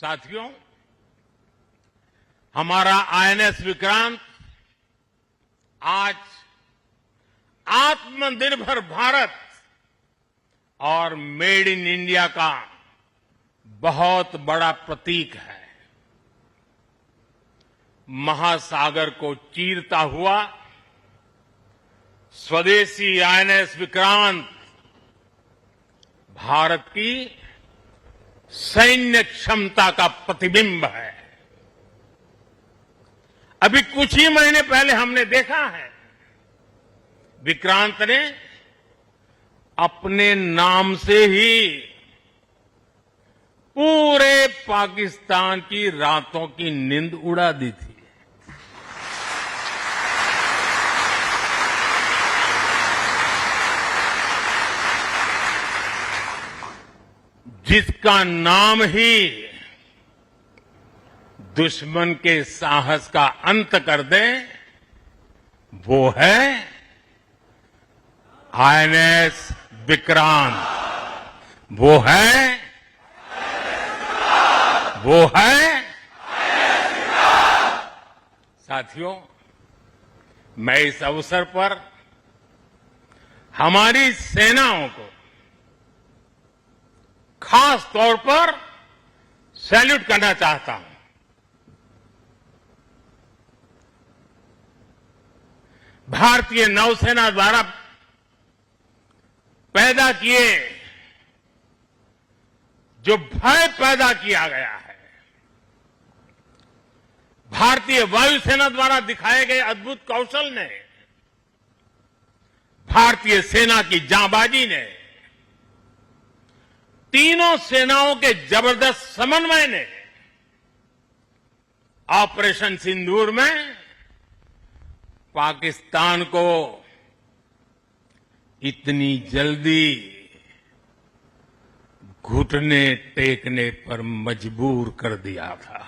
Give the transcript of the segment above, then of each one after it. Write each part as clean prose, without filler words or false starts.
साथियों, हमारा आईएनएस विक्रांत आज आत्मनिर्भर भारत और मेड इन इंडिया का बहुत बड़ा प्रतीक है। महासागर को चीरता हुआ स्वदेशी आईएनएस विक्रांत भारत की सैन्य क्षमता का प्रतिबिंब है। अभी कुछ ही महीने पहले हमने देखा है, विक्रांत ने अपने नाम से ही पूरे पाकिस्तान की रातों की नींद उड़ा दी थी। जिसका नाम ही दुश्मन के साहस का अंत कर दे, वो है आईएनएस विक्रांत। वो है साथियों, मैं इस अवसर पर हमारी सेनाओं को खास तौर पर सैल्यूट करना चाहता हूं। भारतीय नौसेना द्वारा पैदा किए जो भय पैदा किया गया है, भारतीय वायुसेना द्वारा दिखाए गए अद्भुत कौशल ने, भारतीय सेना की जांबाजी ने, तीनों सेनाओं के जबरदस्त समन्वय ने ऑपरेशन सिंदूर में पाकिस्तान को इतनी जल्दी घुटने टेकने पर मजबूर कर दिया था।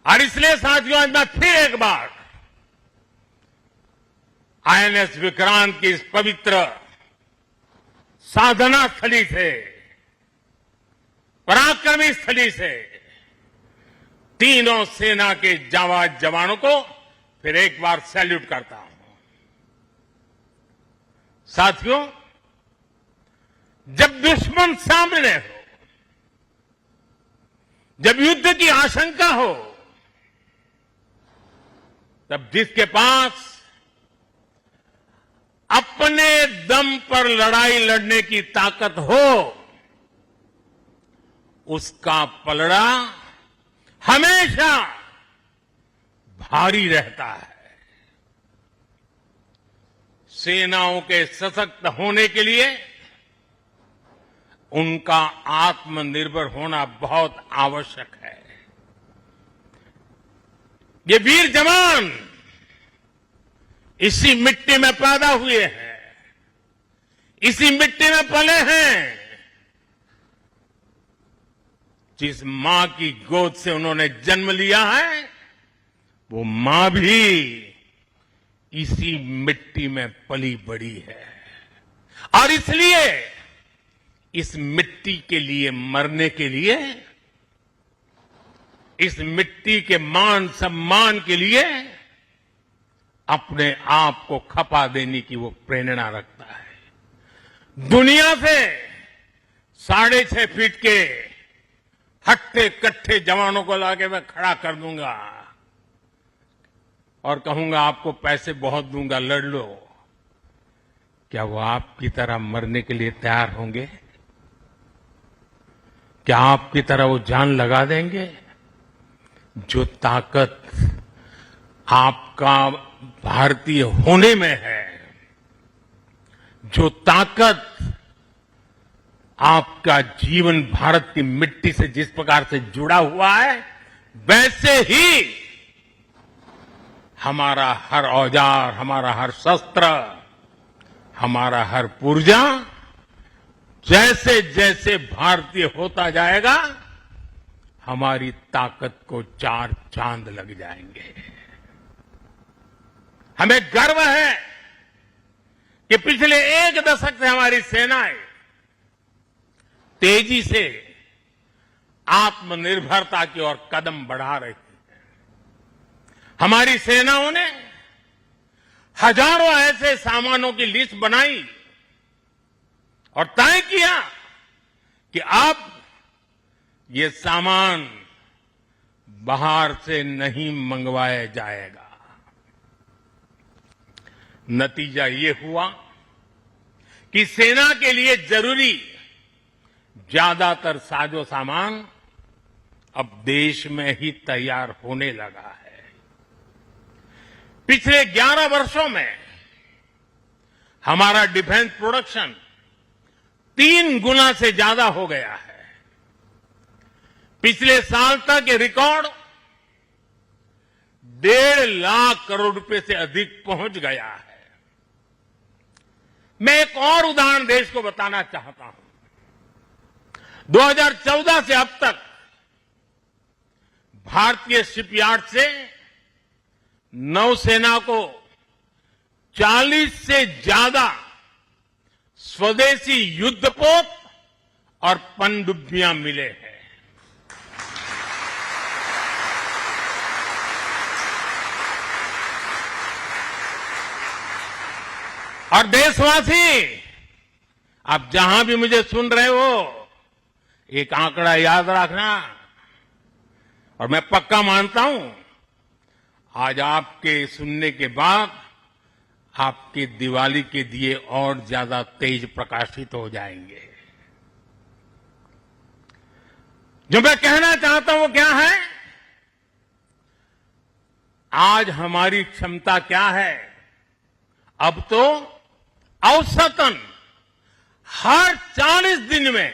और इसलिए साथियों, आज मैं फिर एक बार आईएनएस विक्रांत की इस पवित्र साधना स्थली से, पराक्रमी स्थली से तीनों सेना के जाबाज जवानों को फिर एक बार सैल्यूट करता हूं। साथियों, जब दुश्मन सामने हो, जब युद्ध की आशंका हो, तब जिसके पास अपने दम पर लड़ाई लड़ने की ताकत हो, उसका पलड़ा हमेशा भारी रहता है। सेनाओं के सशक्त होने के लिए उनका आत्मनिर्भर होना बहुत आवश्यक है। ये वीर जवान इसी मिट्टी में पैदा हुए हैं, इसी मिट्टी में पले हैं। जिस मां की गोद से उन्होंने जन्म लिया है, वो मां भी इसी मिट्टी में पली बड़ी है। और इसलिए इस मिट्टी के लिए मरने के लिए, इस मिट्टी के मान सम्मान के लिए अपने आप को खपा देने की वो प्रेरणा रखता है। दुनिया से 6.5 फीट के हट्टे कट्टे जवानों को लाके मैं खड़ा कर दूंगा और कहूंगा आपको पैसे बहुत दूंगा, लड़ लो। क्या वो आपकी तरह मरने के लिए तैयार होंगे? क्या आपकी तरह वो जान लगा देंगे? जो ताकत आपका भारतीय होने में है, जो ताकत आपका जीवन भारत की मिट्टी से जिस प्रकार से जुड़ा हुआ है, वैसे ही हमारा हर औजार, हमारा हर शस्त्र, हमारा हर पुर्जा जैसे जैसे भारतीय होता जाएगा, हमारी ताकत को 4 चांद लग जाएंगे। हमें गर्व है कि पिछले एक दशक से हमारी सेनाएं तेजी से आत्मनिर्भरता की ओर कदम बढ़ा रही है। हमारी सेनाओं ने हजारों ऐसे सामानों की लिस्ट बनाई और तय किया कि अब ये सामान बाहर से नहीं मंगवाया जाएगा। नतीजा ये हुआ कि सेना के लिए जरूरी ज्यादातर साजो सामान अब देश में ही तैयार होने लगा है। पिछले 11 वर्षों में हमारा डिफेंस प्रोडक्शन 3 गुना से ज्यादा हो गया है। पिछले साल तक ये रिकॉर्ड 1.5 लाख करोड़ रुपए से अधिक पहुंच गया है। मैं एक और उदाहरण देश को बताना चाहता हूं। 2014 से अब तक भारतीय शिपयार्ड से नौसेना को 40 से ज्यादा स्वदेशी युद्धपोत और पनडुब्बियां मिले हैं। और देशवासी, आप जहां भी मुझे सुन रहे हो, एक आंकड़ा याद रखना। और मैं पक्का मानता हूं आज आपके सुनने के बाद आपके दिवाली के दिए और ज्यादा तेज प्रकाशित हो जाएंगे। जो मैं कहना चाहता हूं वो क्या है? आज हमारी क्षमता क्या है? अब तो औसतन हर 40 दिन में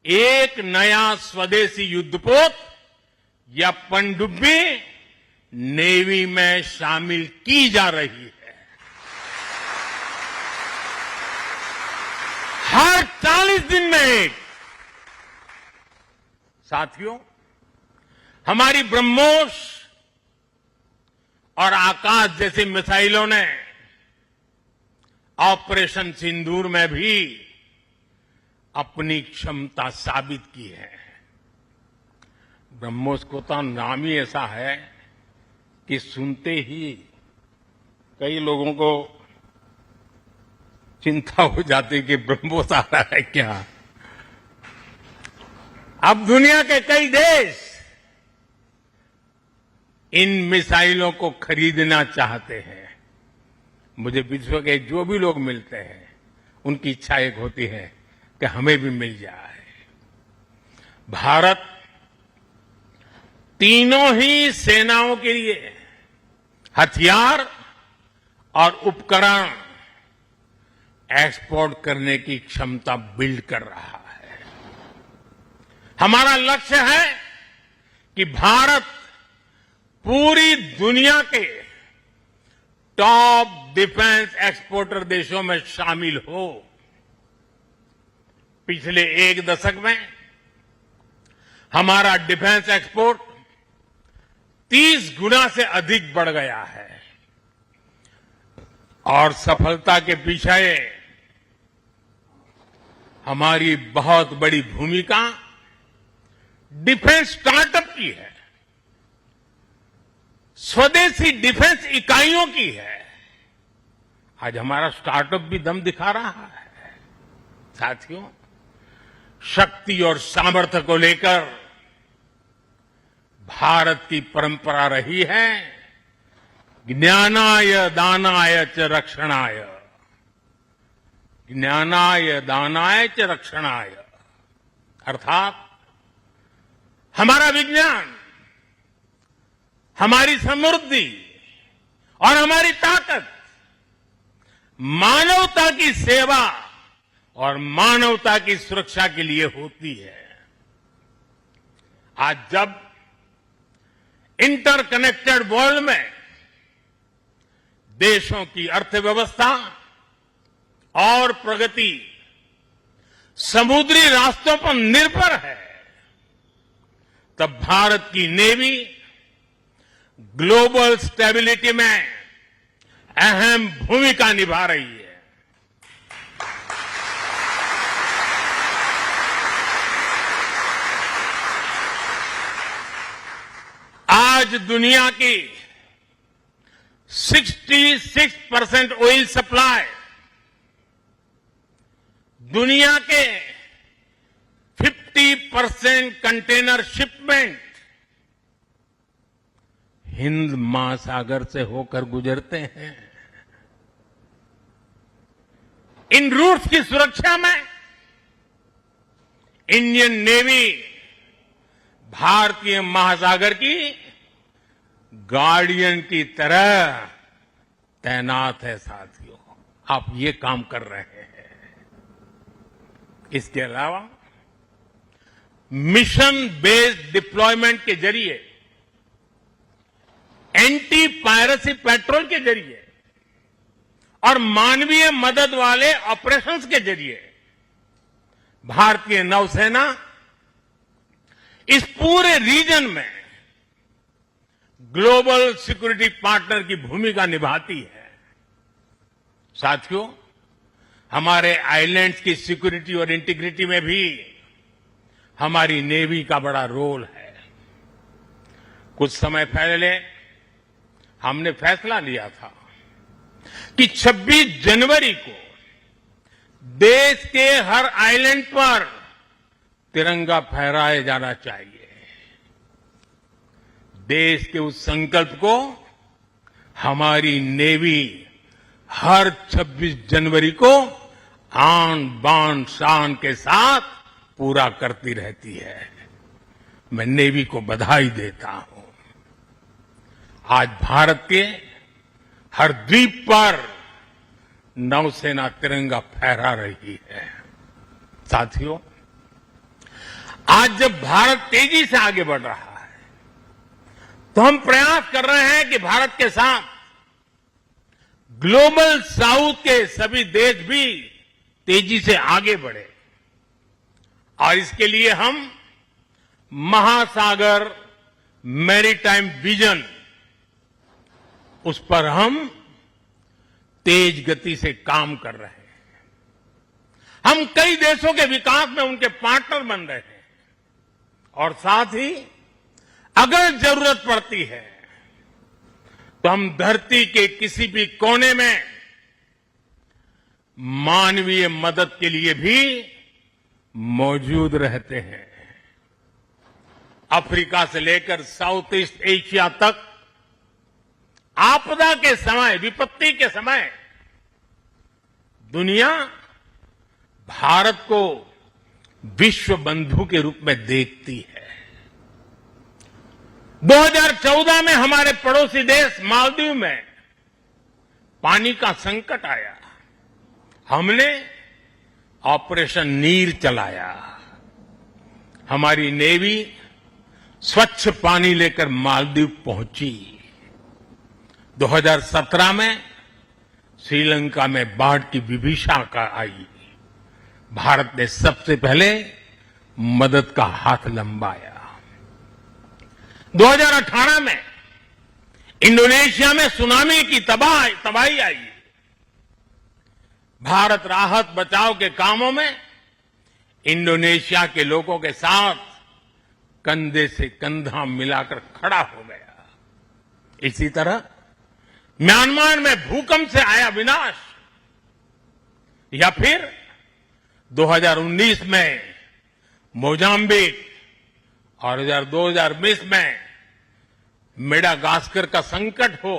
एक नया स्वदेशी युद्धपोत या पनडुब्बी नेवी में शामिल की जा रही है। हर 40 दिन में एक। साथियों, हमारी ब्रह्मोस और आकाश जैसी मिसाइलों ने ऑपरेशन सिंदूर में भी अपनी क्षमता साबित की है। ब्रह्मोस को तो नाम ही ऐसा है कि सुनते ही कई लोगों को चिंता हो जाती कि ब्रह्मोस आ रहा है क्या। अब दुनिया के कई देश इन मिसाइलों को खरीदना चाहते हैं। मुझे विश्व के जो भी लोग मिलते हैं उनकी इच्छा एक होती है कि हमें भी मिल जाए। भारत तीनों ही सेनाओं के लिए हथियार और उपकरण एक्सपोर्ट करने की क्षमता बिल्ड कर रहा है। हमारा लक्ष्य है कि भारत पूरी दुनिया के टॉप डिफेंस एक्सपोर्टर देशों में शामिल हो। पिछले एक दशक में हमारा डिफेंस एक्सपोर्ट 30 गुना से अधिक बढ़ गया है। और सफलता के पीछे हमारी बहुत बड़ी भूमिका डिफेंस स्टार्टअप की है, स्वदेशी डिफेंस इकाइयों की है। आज हमारा स्टार्टअप भी दम दिखा रहा है। साथियों, शक्ति और सामर्थ्य को लेकर भारत की परंपरा रही है ज्ञानाय दानाय च रक्षणाय। ज्ञानाय दानाय च रक्षणाय अर्थात हमारा विज्ञान, हमारी समृद्धि और हमारी ताकत मानवता की सेवा और मानवता की सुरक्षा के लिए होती है। आज जब इंटरकनेक्टेड वर्ल्ड में देशों की अर्थव्यवस्था और प्रगति समुद्री रास्तों पर निर्भर है, तब भारत की नेवी ग्लोबल स्टेबिलिटी में अहम भूमिका निभा रही है। आज दुनिया की 66% ऑयल सप्लाई, दुनिया के 50% कंटेनर शिपमेंट हिंद महासागर से होकर गुजरते हैं। इन रूट्स की सुरक्षा में इंडियन नेवी भारतीय महासागर की गार्डियन की तरह तैनात है। साथियों, आप ये काम कर रहे हैं। इसके अलावा मिशन बेस्ड डिप्लॉयमेंट के जरिए, एंटी पायरेसी पेट्रोल के जरिए और मानवीय मदद वाले ऑपरेशंस के जरिए भारतीय नौसेना इस पूरे रीजन में ग्लोबल सिक्योरिटी पार्टनर की भूमिका निभाती है। साथियों, हमारे आइलैंड्स की सिक्योरिटी और इंटीग्रिटी में भी हमारी नेवी का बड़ा रोल है। कुछ समय पहले हमने फैसला लिया था कि 26 जनवरी को देश के हर आइलैंड पर तिरंगा फहराया जाना चाहिए। देश के उस संकल्प को हमारी नेवी हर 26 जनवरी को आन बान शान के साथ पूरा करती रहती है। मैं नेवी को बधाई देता हूं। आज भारत के हर द्वीप पर नौसेना तिरंगा फहरा रही है। साथियों, आज जब भारत तेजी से आगे बढ़ रहा है तो हम प्रयास कर रहे हैं कि भारत के साथ ग्लोबल साउथ के सभी देश भी तेजी से आगे बढ़े और इसके लिए हम महासागर मैरीटाइम विजन, उस पर हम तेज गति से काम कर रहे हैं। हम कई देशों के विकास में उनके पार्टनर बन रहे हैं और साथ ही अगर जरूरत पड़ती है तो हम धरती के किसी भी कोने में मानवीय मदद के लिए भी मौजूद रहते हैं। अफ्रीका से लेकर साउथ ईस्ट एशिया तक आपदा के समय, विपत्ति के समय दुनिया भारत को विश्व बंधु के रूप में देखती है। 2014 में हमारे पड़ोसी देश मालदीव में पानी का संकट आया। हमने ऑपरेशन नीर चलाया। हमारी नेवी स्वच्छ पानी लेकर मालदीव पहुंची। 2017 में श्रीलंका में बाढ़ की विभीषिका आई। भारत ने सबसे पहले मदद का हाथ लंबाया। 2018 में इंडोनेशिया में सुनामी की तबाही आई। भारत राहत बचाव के कामों में इंडोनेशिया के लोगों के साथ कंधे से कंधा मिलाकर खड़ा हो गया। इसी तरह म्यांमार में भूकंप से आया विनाश, या फिर 2019 में मोजाम्बिक और 2020 में मेडागास्कर का संकट हो,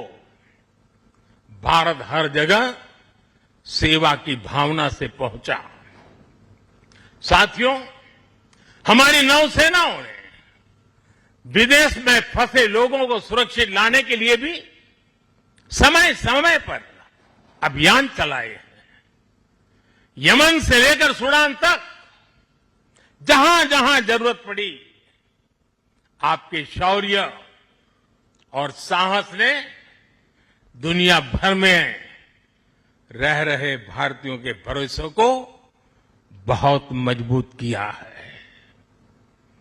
भारत हर जगह सेवा की भावना से पहुंचा। साथियों, हमारी नौसेनाओं ने विदेश में फंसे लोगों को सुरक्षित लाने के लिए भी समय समय पर अभियान चलाए हैं। यमन से लेकर सूडान तक जहां जहां जरूरत पड़ी, आपके शौर्य और साहस ने दुनिया भर में रह रहे भारतीयों के भरोसे को बहुत मजबूत किया है।